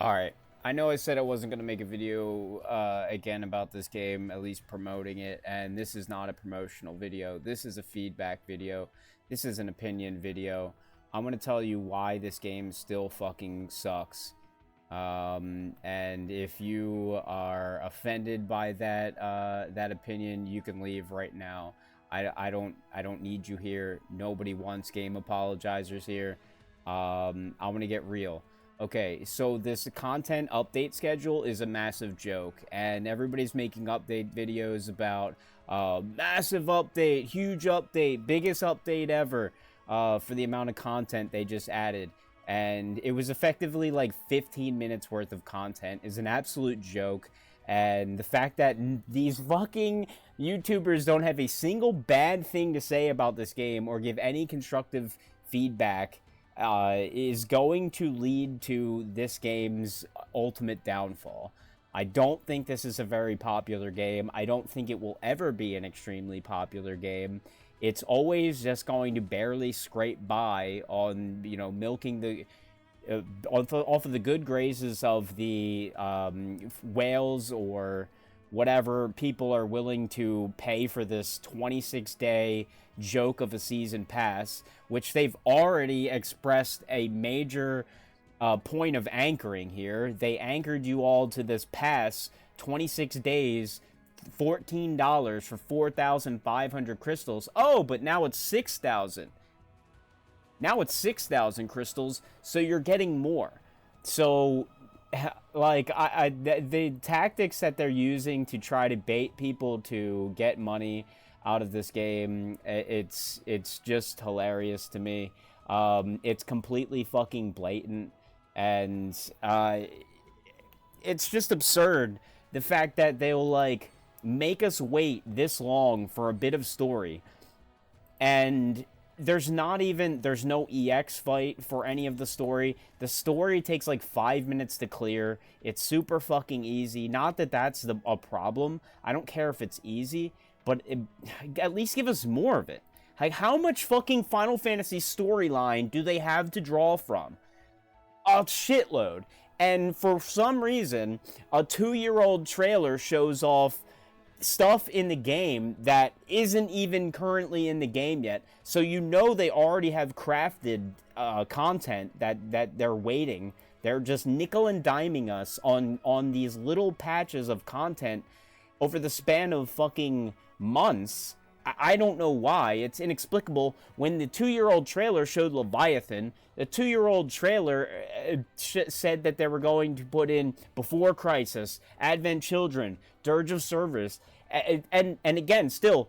Alright, I know I said I wasn't going to make a video again about this game, at least promoting it, and this is not a promotional video. This is a feedback video. This is an opinion video. I'm going to tell you why this game still fucking sucks. And if you are offended by that opinion, you can leave right now. I don't need you here. Nobody wants game apologizers here. I'm going to get real. Okay, so this content update schedule is a massive joke, and everybody's making update videos about massive update, huge update, biggest update ever for the amount of content they just added. And it was effectively like 15 minutes worth of content is an absolute joke. And the fact that these fucking YouTubers don't have a single bad thing to say about this game or give any constructive feedback is going to lead to this game's ultimate downfall. I don't think this is a very popular game. I don't think it will ever be an extremely popular game. It's always just going to barely scrape by on, you know, milking the off of the good graces of the whales or whatever people are willing to pay for this 26-day joke of a season pass, which they've already expressed a major point of anchoring here. They anchored you all to this pass, 26 days, $14 for 4,500 crystals. Oh, but now it's 6,000. Now it's 6,000 crystals, so you're getting more. So, like, the tactics that they're using to try to bait people to get money out of this game, it's just hilarious to me. It's completely fucking blatant, and it's just absurd. The fact that they'll, like, make us wait this long for a bit of story, and there's no EX fight for any of the story. The story takes like 5 minutes to clear. It's super fucking easy. Not that that's a problem. I don't care if it's easy, but at least give us more of it. Like, how much fucking Final Fantasy storyline do they have to draw from? A shitload. And for some reason, a 2-year-old trailer shows off stuff in the game that isn't even currently in the game yet. So you know they already have crafted content that they're waiting. They're just nickel and diming us on these little patches of content over the span of fucking months. I don't know why. It's inexplicable. When the 2-year-old trailer showed Leviathan, the 2-year-old trailer said that they were going to put in Before Crisis, Advent Children, Dirge of Service, and again, still,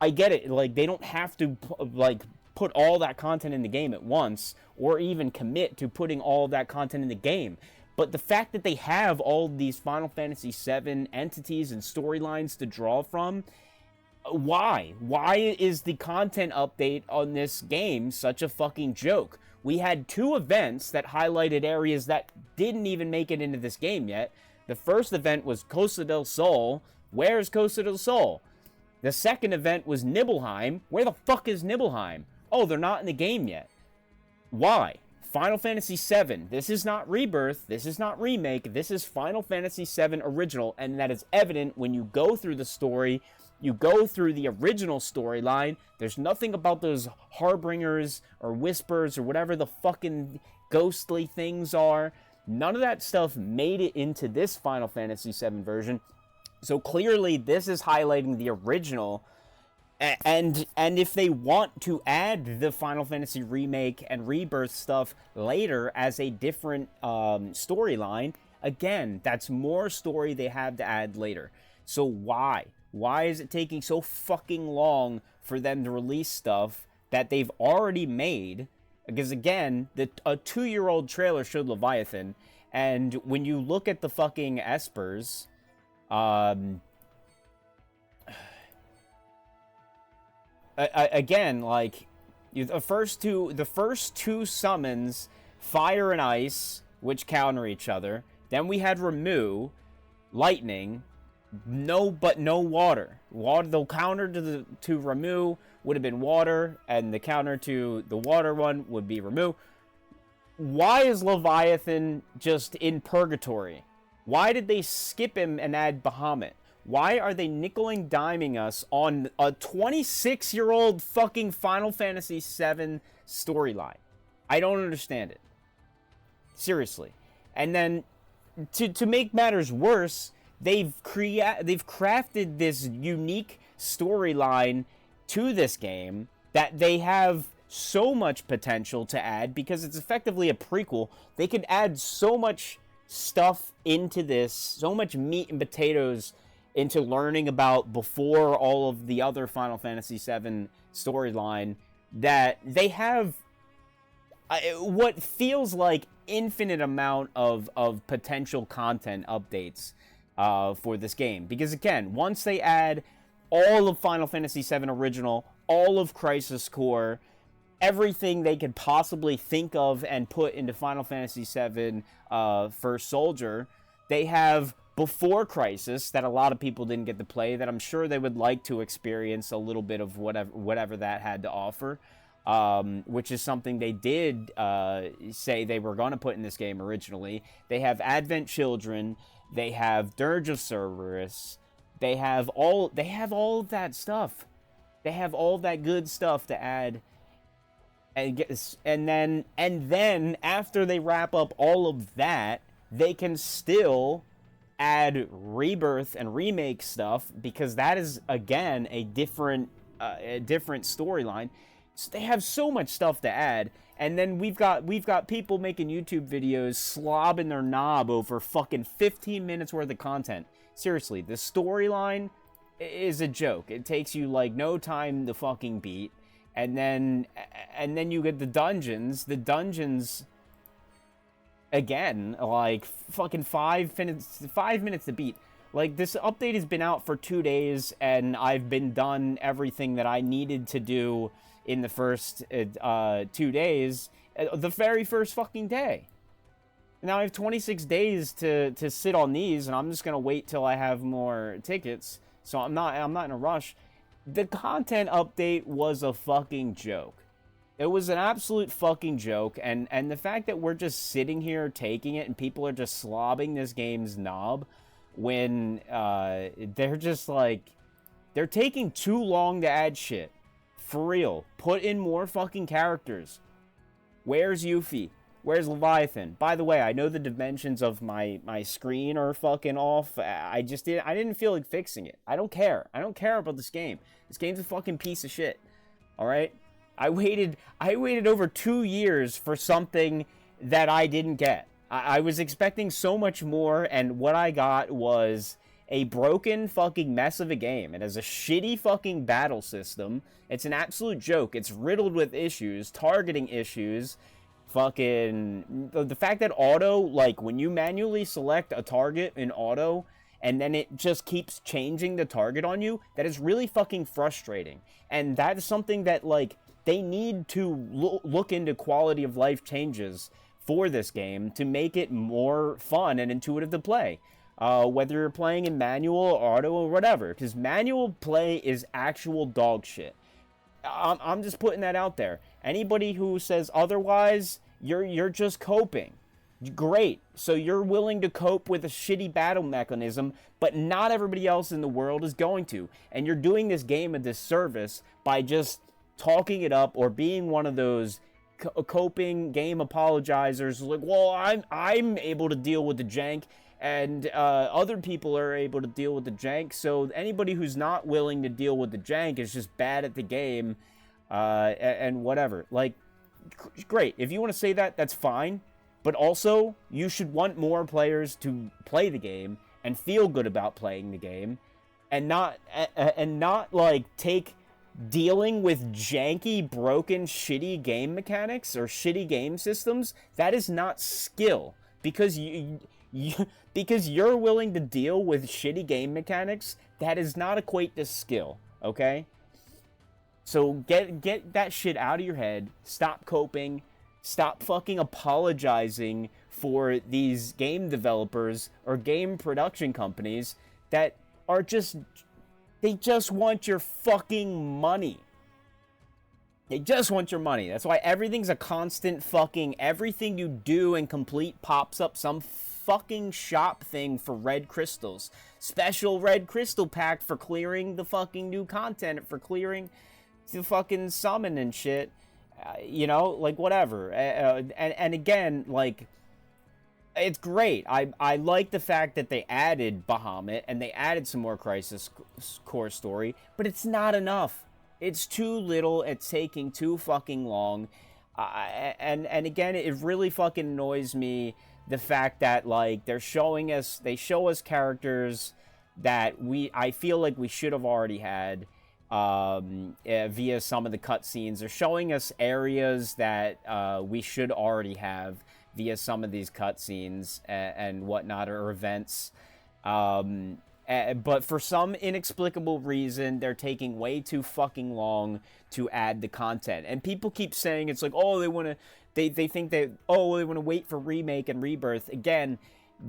I get it. Like, they don't have to, like, put all that content in the game at once, or even commit to putting all of that content in the game. But the fact that they have all these Final Fantasy VII entities and storylines to draw from, why? Why is the content update on this game such a fucking joke? We had 2 events that highlighted areas that didn't even make it into this game yet. The first event was Costa del Sol. Where's Costa del Sol? The second event was Nibelheim. Where the fuck is Nibelheim? Oh, they're not in the game yet. Why? Final Fantasy VII. This is not Rebirth. This is not Remake. This is Final Fantasy VII Original, and that is evident when you go through the story. You go through the original storyline. There's nothing about those harbingers or whispers or whatever the fucking ghostly things are. None of that stuff made it into this Final Fantasy VII version. So clearly this is highlighting the original. And if they want to add the Final Fantasy Remake and Rebirth stuff later as a different storyline, again, that's more story they have to add later. So why? Why is it taking so fucking long for them to release stuff that they've already made? Because again, a 2-year-old trailer showed Leviathan, and when you look at the fucking espers, again, like, the first two summons, Fire and Ice, which counter each other. Then we had Ramuh, Lightning. No water. The counter to Ramuh would have been water, and the counter to the water one would be Ramuh. why is Leviathan just in purgatory? Why did they skip him and add Bahamut? Why are they nickel and diming us on a 26-year-old fucking Final Fantasy VII storyline? I don't understand it. Seriously. And then, to make matters worse, they've crafted this unique storyline to this game that they have so much potential to add because it's effectively a prequel. They could add so much stuff into this, so much meat and potatoes into learning about before all of the other Final Fantasy VII storyline, that they have what feels like infinite amount of potential content updates for this game. Because again, once they add all of Final Fantasy VII Original, all of Crisis Core, everything they could possibly think of and put into Final Fantasy VII First Soldier, they have Before Crisis that a lot of people didn't get to play, that I'm sure they would like to experience a little bit of whatever that had to offer, which is something they did say they were going to put in this game originally. They have Advent Children, they have Dirge of Cerberus, they have all of that stuff. They have all that good stuff to add. And then after they wrap up all of that, they can still add Rebirth and Remake stuff, because that is again a different storyline. So they have so much stuff to add, and then we've got people making YouTube videos slobbing their knob over fucking 15 minutes worth of content. Seriously, the storyline is a joke. It takes you like no time to fucking beat. And then you get the dungeons. The dungeons, again, like fucking 5 minutes to beat. Like, this update has been out for 2 days, and I've been done everything that I needed to do in the first 2 days, the very first fucking day. Now I have 26 days to sit on these, and I'm just gonna wait till I have more tickets. So I'm not in a rush. The content update was a fucking joke. It was an absolute fucking joke, and the fact that we're just sitting here taking it and people are just slobbing this game's knob when they're just like, they're taking too long to add shit. For real. Put in more fucking characters. Where's Yuffie? Where's Leviathan? By the way, I know the dimensions of my screen are fucking off. I didn't feel like fixing it. I don't care. I don't care about this game. This game's a fucking piece of shit. Alright? I waited over 2 years for something that I didn't get. I was expecting so much more, and what I got was a broken fucking mess of a game. It has a shitty fucking battle system. It's an absolute joke. It's riddled with issues, targeting issues. Fucking the fact that auto, like when you manually select a target in auto and then it just keeps changing the target on you, that is really fucking frustrating. And that is something that, like, they need to look into quality of life changes for this game to make it more fun and intuitive to play. Whether you're playing in manual, auto, or whatever, because manual play is actual dog shit. I'm just putting that out there. Anybody who says otherwise, you're just coping. Great. So you're willing to cope with a shitty battle mechanism, but not everybody else in the world is going to. And you're doing this game a disservice by just talking it up or being one of those coping game apologizers. Like, well, I'm able to deal with the jank, and other people are able to deal with the jank, so anybody who's not willing to deal with the jank is just bad at the game, and whatever. Like, great. If you want to say that, that's fine, but also, you should want more players to play the game and feel good about playing the game, and not like, take dealing with janky, broken, shitty game mechanics or shitty game systems. That is not skill, because because you're willing to deal with shitty game mechanics. That does not equate to skill, okay? So get that shit out of your head. Stop coping. Stop fucking apologizing for these game developers or game production companies that are just, they just want your fucking money. They just want your money. That's why everything's a constant fucking... Everything you do and complete pops up some fucking shop thing for red crystals. Special red crystal pack for clearing the fucking new content, for clearing the fucking summon and shit. You know, like, whatever. And again, like... It's great. I like the fact that they added Bahamut and they added some more Crisis Core story, but it's not enough. It's too little. It's taking too fucking long. And again, it really fucking annoys me, the fact that, like, they show us characters that I feel like we should have already had via some of the cutscenes. They're showing us areas that we should already have via some of these cutscenes and whatnot, or events. But for some inexplicable reason, they're taking way too fucking long to add the content. And people keep saying it's like, oh, they think that, oh, they want to wait for Remake and Rebirth. Again,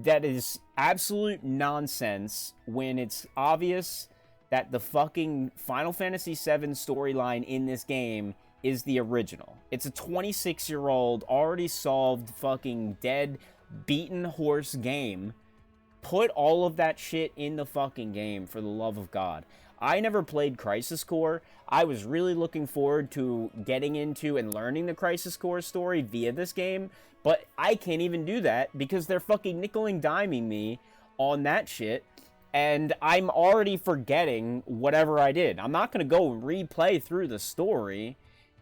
that is absolute nonsense when it's obvious that the fucking Final Fantasy VII storyline in this game is the original. It's a 26-year-old, already solved, fucking dead, beaten horse game. Put all of that shit in the fucking game, for the love of God. I never played Crisis Core. I was really looking forward to getting into and learning the Crisis Core story via this game, but I can't even do that because they're fucking nickel and diming me on that shit, and I'm already forgetting whatever I did. I'm not going to go and replay through the story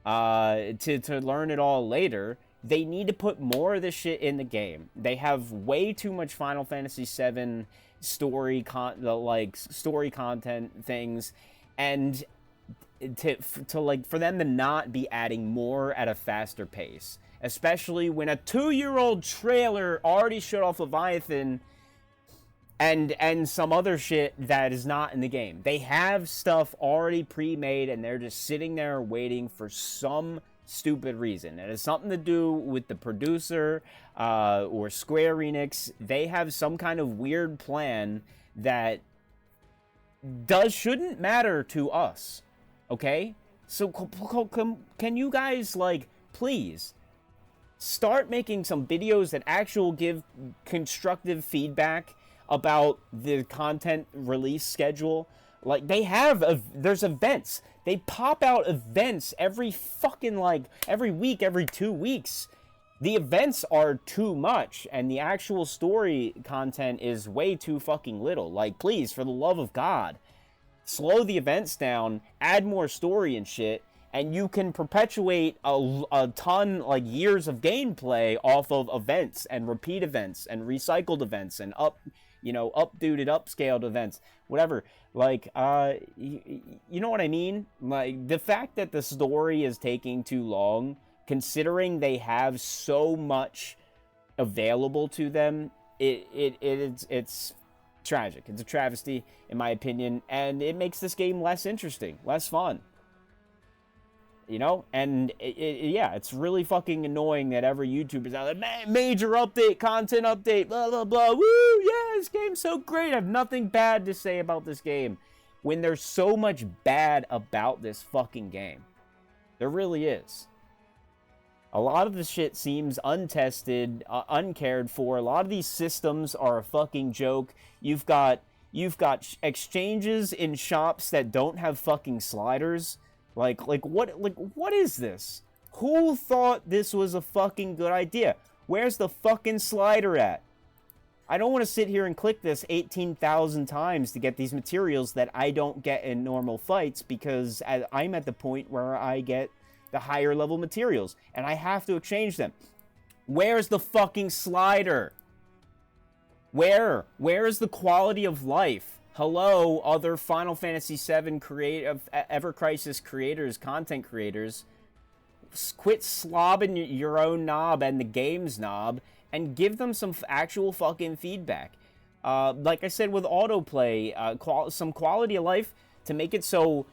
to learn it all later. They need to put more of this shit in the game. They have way too much Final Fantasy VII story content things, and for them to not be adding more at a faster pace, especially when a 2-year-old trailer already showed off Leviathan and some other shit that is not in the game. They have stuff already pre-made, and they're just sitting there waiting for some stupid reason. It has something to do with the producer or Square Enix. They have some kind of weird plan that shouldn't matter to us, okay? So can you guys, like, please start making some videos that actually give constructive feedback about the content release schedule? Like, there's events. They pop out events every fucking, like, every week, every 2 weeks. The events are too much, and the actual story content is way too fucking little. Like, please, for the love of God, slow the events down, add more story and shit, and you can perpetuate a ton, like, years of gameplay off of events, and repeat events, and recycled events, and updated, upscaled events, whatever. Like, you know what I mean? Like, the fact that the story is taking too long, considering they have so much available to them, it's tragic. It's a travesty, in my opinion, and it makes this game less interesting, less fun. You know? And, yeah, it's really fucking annoying that every YouTuber's out there, major update, content update, blah, blah, blah, woo, yeah, this game's so great, I have nothing bad to say about this game. When there's so much bad about this fucking game. There really is. A lot of the shit seems untested, uncared for. A lot of these systems are a fucking joke. You've got exchanges in shops that don't have fucking sliders. Like what is this? Who thought this was a fucking good idea? Where's the fucking slider at? I don't want to sit here and click this 18,000 times to get these materials that I don't get in normal fights, because I'm at the point where I get the higher level materials and I have to exchange them. Where's the fucking slider? Where is the quality of life? Hello, other Final Fantasy VII Ever Crisis creators, content creators. Quit slobbing your own knob and the game's knob, and give them some actual fucking feedback. Like I said with autoplay, some quality of life to make it so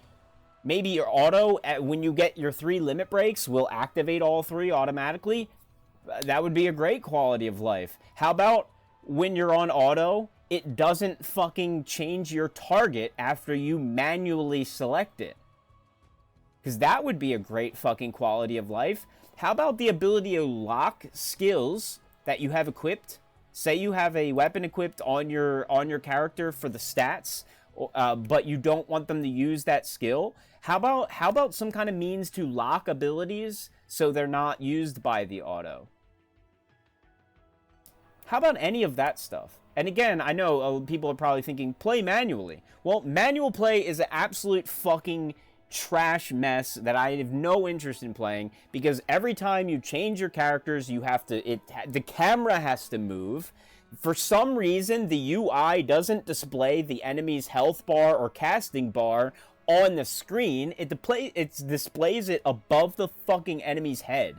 maybe your auto, when you get your 3 limit breaks, will activate all 3 automatically. That would be a great quality of life. How about when you're on auto, it doesn't fucking change your target after you manually select it? Because that would be a great fucking quality of life. How about the ability to lock skills that you have equipped? Say you have a weapon equipped on your character for the stats, but you don't want them to use that skill. How about some kind of means to lock abilities so they're not used by the auto? How about any of that stuff? And again, I know people are probably thinking, play manually. Well, manual play is an absolute fucking trash mess that I have no interest in playing, because every time you change your characters, you have to, the camera has to move. For some reason, the UI doesn't display the enemy's health bar or casting bar on the screen. It displays it above the fucking enemy's head.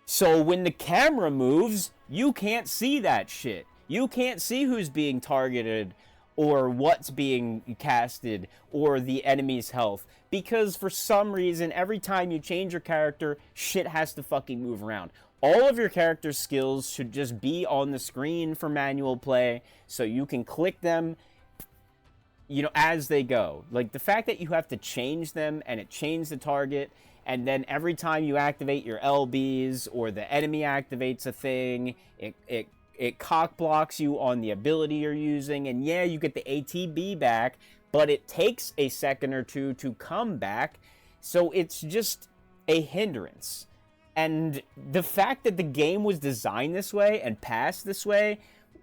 So when the camera moves, you can't see that shit. You can't see who's being targeted or what's being casted, or the enemy's health. Because for some reason, every time you change your character, shit has to fucking move around. All of your character's skills should just be on the screen for manual play, so you can click them, you know, as they go. Like, the fact that you have to change them, and it changes the target, and then every time you activate your LBs, or the enemy activates a thing, it cock blocks you on the ability you're using, and yeah, you get the ATB back, but it takes a second or two to come back, so it's just a hindrance. And the fact that the game was designed this way and passed this way,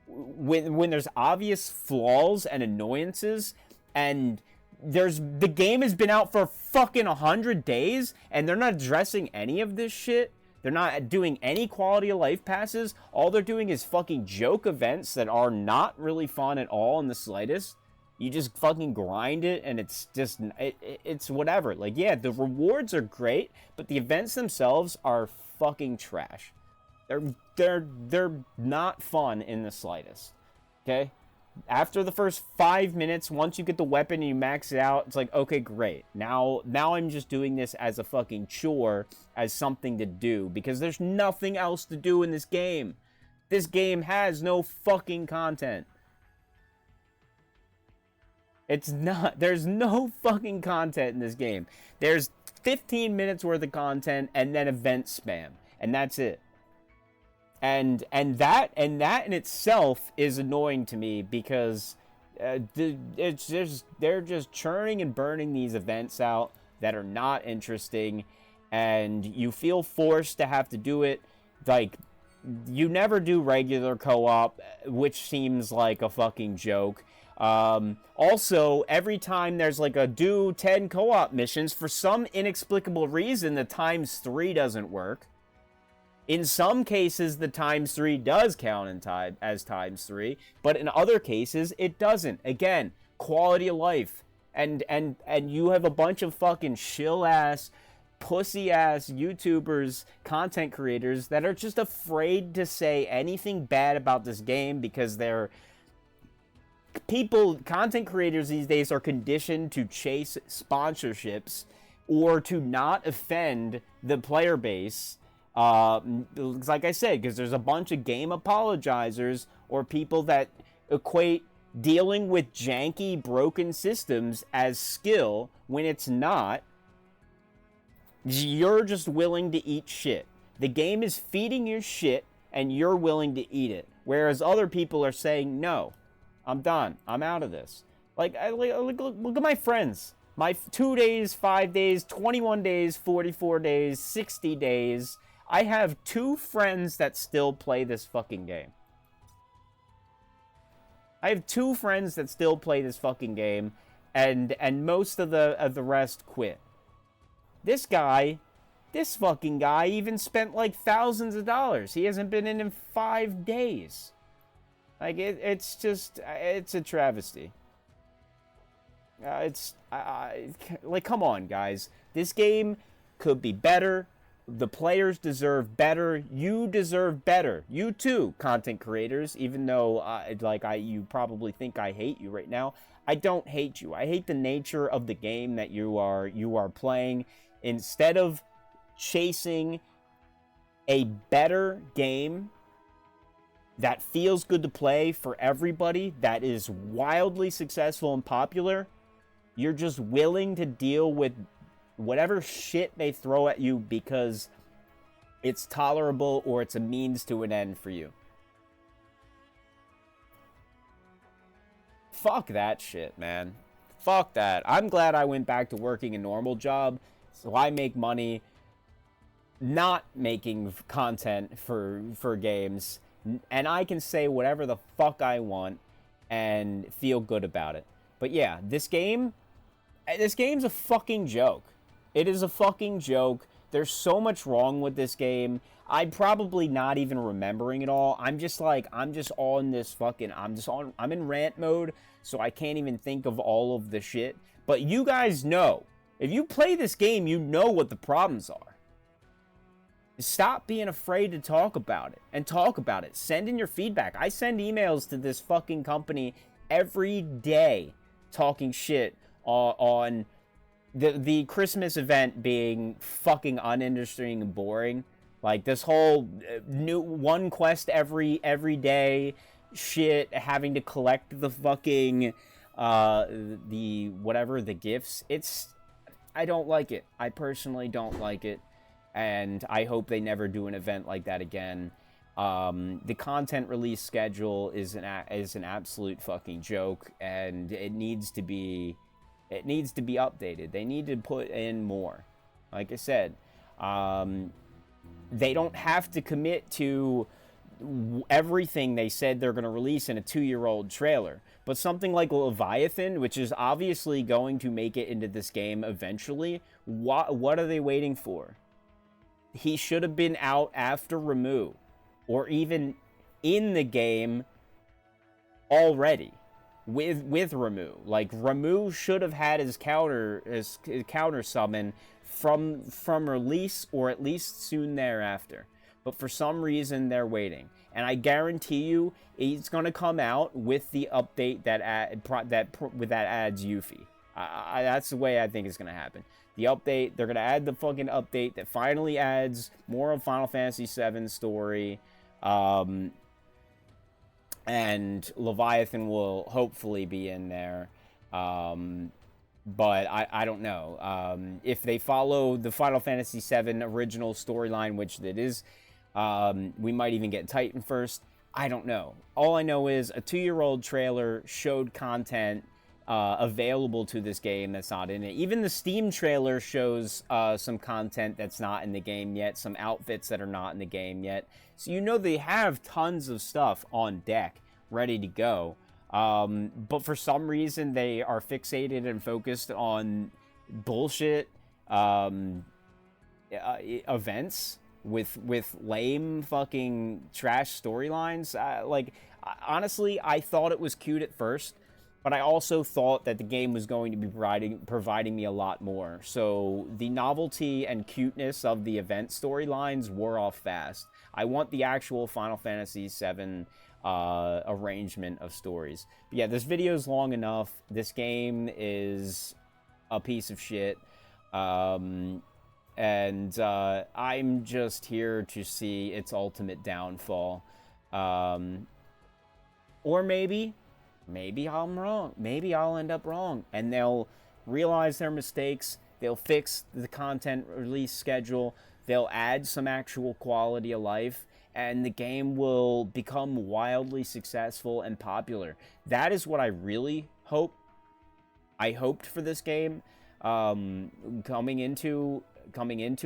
when there's obvious flaws and annoyances, and the game has been out for fucking 100 days, and they're not addressing any of this shit. They're not doing any quality of life passes. All they're doing is fucking joke events that are not really fun at all in the slightest. You just fucking grind it, and it's just, it's whatever. Like, yeah, the rewards are great, but the events themselves are fucking trash. They're not fun in the slightest. Okay? After the first 5 minutes, once you get the weapon and you max it out, it's like, okay, great. Now I'm just doing this as a fucking chore, as something to do, because there's nothing else to do in this game. This game has no fucking content. There's no fucking content in this game. There's 15 minutes worth of content and then event spam, and that's it. And that in itself is annoying to me, because they're just churning and burning these events out that are not interesting, and you feel forced to have to do it. Like, you never do regular co-op, which seems like a fucking joke. Also, every time there's like a do 10 co-op missions, for some inexplicable reason, the ×3 doesn't work. In some cases, the ×3 does count as ×3, but in other cases, it doesn't. Again, quality of life. And you have a bunch of fucking shill-ass, pussy-ass YouTubers, content creators that are just afraid to say anything bad about this game, because content creators these days are conditioned to chase sponsorships or to not offend the player base. Like I said, because there's a bunch of game apologizers or people that equate dealing with janky, broken systems as skill when it's not. You're just willing to eat shit. The game is feeding you shit, and you're willing to eat it. Whereas other people are saying, no, I'm done. I'm out of this. Look at my friends. My 2 days, 5 days, 21 days, 44 days, 60 days. I have 2 friends that still play this fucking game. I have 2 friends that still play this fucking game, and most of the rest quit. This fucking guy even spent like thousands of dollars. He hasn't been in 5 days. Like, it's a travesty. Like, come on, guys. This game could be better. The players deserve better. You deserve better. You too, content creators. Even though, you probably think I hate you right now. I don't hate you. I hate the nature of the game that you are playing. Instead of chasing a better game that feels good to play for everybody, that is wildly successful and popular, you're just willing to deal with whatever shit they throw at you because it's tolerable or it's a means to an end for you. Fuck that shit, man. Fuck that. I'm glad I went back to working a normal job so I make money not making content for games, and I can say whatever the fuck I want and feel good about it. But yeah, this game's a fucking joke. It is a fucking joke. There's so much wrong with this game. I'm probably not even remembering it all. I'm just on this fucking, I'm in rant mode, so I can't even think of all of the shit. But you guys know. If you play this game, you know what the problems are. Stop being afraid to talk about it. And talk about it. Send in your feedback. I send emails to this fucking company every day talking shit on the Christmas event being fucking uninteresting and boring. Like, this whole new one quest every day shit, having to collect the fucking, the gifts. I don't like it. I personally don't like it. And I hope they never do an event like that again. The content release schedule is an absolute fucking joke, and it needs to be updated. They need to put in more. Like I said, they don't have to commit to everything they said they're going to release in a 2-year-old trailer. But something like Leviathan, which is obviously going to make it into this game eventually, what are they waiting for? He should have been out after Ramu, or even in the game already with Ramu. Like, Ramu should have had his counter summon from release, or at least soon thereafter. But for some reason they're waiting, and I guarantee you it's gonna come out with the update that adds Yuffie. That's the way I think it's gonna happen. The update, they're gonna add the fucking update that finally adds more of Final Fantasy VII story, and Leviathan will hopefully be in there. But I don't know. If they follow the Final Fantasy VII original storyline, which it is, we might even get Titan first. I don't know. All I know is a 2-year-old trailer showed content available to this game that's not in it. Even the Steam trailer shows some content that's not in the game yet, some outfits that are not in the game yet. So you know they have tons of stuff on deck, ready to go. But for some reason, they are fixated and focused on bullshit events with lame fucking trash storylines. Honestly, I thought it was cute at first, but I also thought that the game was going to be providing me a lot more. So the novelty and cuteness of the event storylines wore off fast. I want the actual Final Fantasy VII arrangement of stories. But yeah, this video is long enough. This game is a piece of shit. And I'm just here to see its ultimate downfall. Or maybe I'm wrong. Maybe I'll end up wrong. And they'll realize their mistakes. They'll fix the content release schedule. They'll add some actual quality of life. And the game will become wildly successful and popular. That is what I really hope. I hoped for this game. Coming into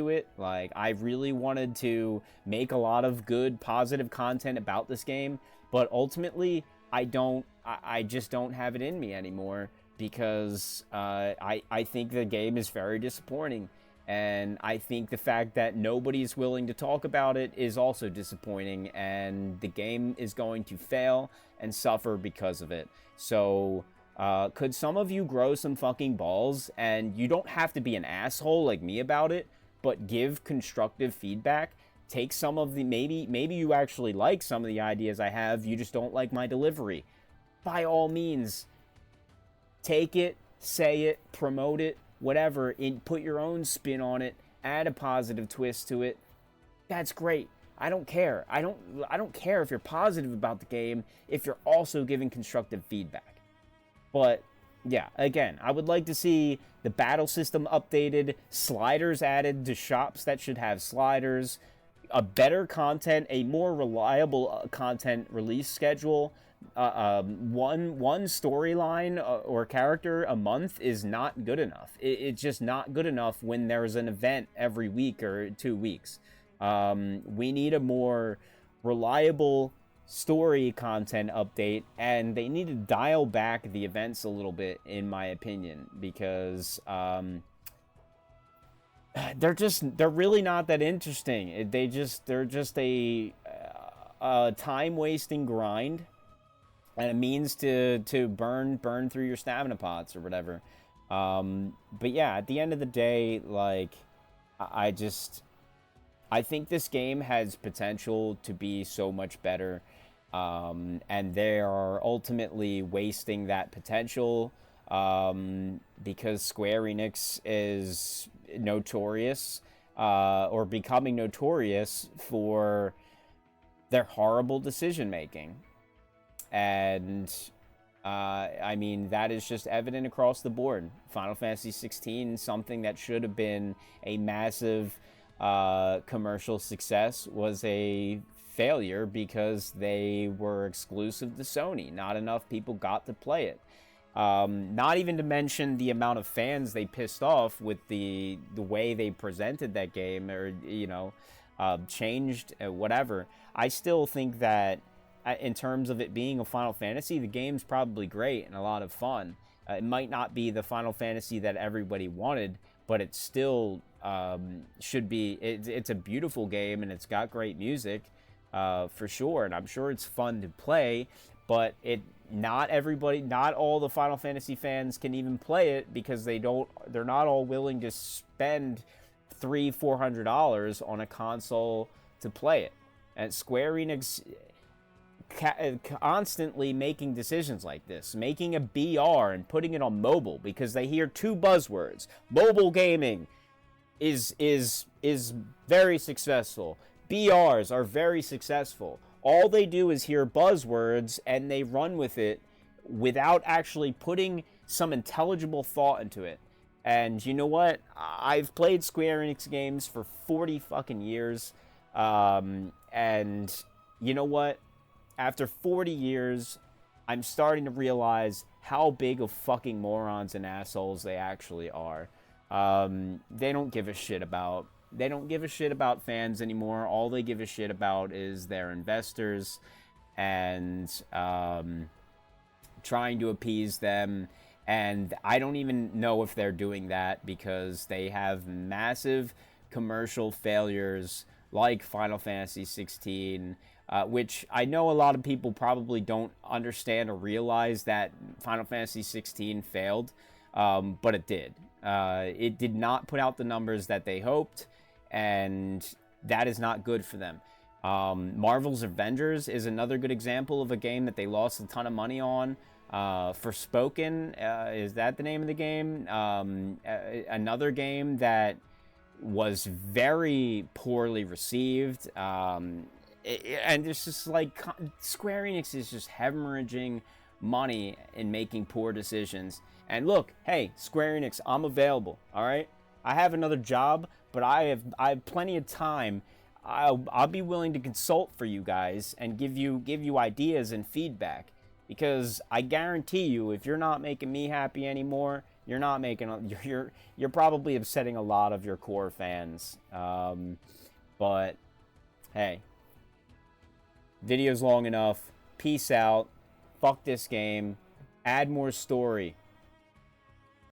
it, like, I really wanted to make a lot of good, positive content about this game. But ultimately, I just don't have it in me anymore, because I think the game is very disappointing. And I think the fact that nobody's willing to talk about it is also disappointing, and the game is going to fail and suffer because of it. So, could some of you grow some fucking balls? And you don't have to be an asshole like me about it, but give constructive feedback. Take some of the, maybe you actually like some of the ideas I have, you just don't like my delivery. By all means, take it, say it, promote it, whatever, put your own spin on it, add a positive twist to it. That's great. I don't care. I don't care if you're positive about the game if you're also giving constructive feedback. But Yeah, again, I would like to see the battle system updated, sliders added to shops that should have sliders, a better content, a more reliable content release schedule. One storyline or character a month is not good enough. It's just not good enough when there's an event every week or 2 weeks. We need a more reliable story content update, and they need to dial back the events a little bit, in my opinion, because they're really not that interesting. They're just a time wasting grind and a means to burn through your stamina pots or whatever. But yeah, at the end of the day, like, I think this game has potential to be so much better, and they are ultimately wasting that potential, because Square Enix is notorious, or becoming notorious for their horrible decision making. And I mean, that is just evident across the board. Final Fantasy 16, something that should have been a massive commercial success, was a failure because they were exclusive to Sony. Not enough people got to play it. Not even to mention the amount of fans they pissed off with the way they presented that game, or, you know, changed, whatever. I still think that in terms of it being a Final Fantasy, the game's probably great and a lot of fun. It might not be the Final Fantasy that everybody wanted, but it still should be. It's a beautiful game, and it's got great music, for sure, and I'm sure it's fun to play. But not all the Final Fantasy fans can even play it, because they're not all willing to spend $300-400 on a console to play it. And Square Enix constantly making decisions like this, making a BR and putting it on mobile, because they hear two buzzwords: mobile gaming is very successful, BRs are very successful. All they do is hear buzzwords and they run with it without actually putting some intelligible thought into it. And you know what? I've played Square Enix games for 40 fucking years, and you know what? After 40 years, I'm starting to realize how big of fucking morons and assholes they actually are. They don't give a shit about fans anymore. All they give a shit about is their investors, and trying to appease them. And I don't even know if they're doing that, because they have massive commercial failures like Final Fantasy 16, which I know a lot of people probably don't understand or realize that Final Fantasy 16 failed, but it did. It did not put out the numbers that they hoped, and that is not good for them. Marvel's Avengers is another good example of a game that they lost a ton of money on. Forspoken, is that the name of the game? Another game that was very poorly received. And it's just like Square Enix is just hemorrhaging money in making poor decisions. And look, hey, Square Enix, I'm available. All right, I have another job, but I have plenty of time. I'll be willing to consult for you guys and give you ideas and feedback, because I guarantee you, if you're not making me happy anymore, you're probably upsetting a lot of your core fans. But hey, video's long enough. Peace out. Fuck this game. Add more story.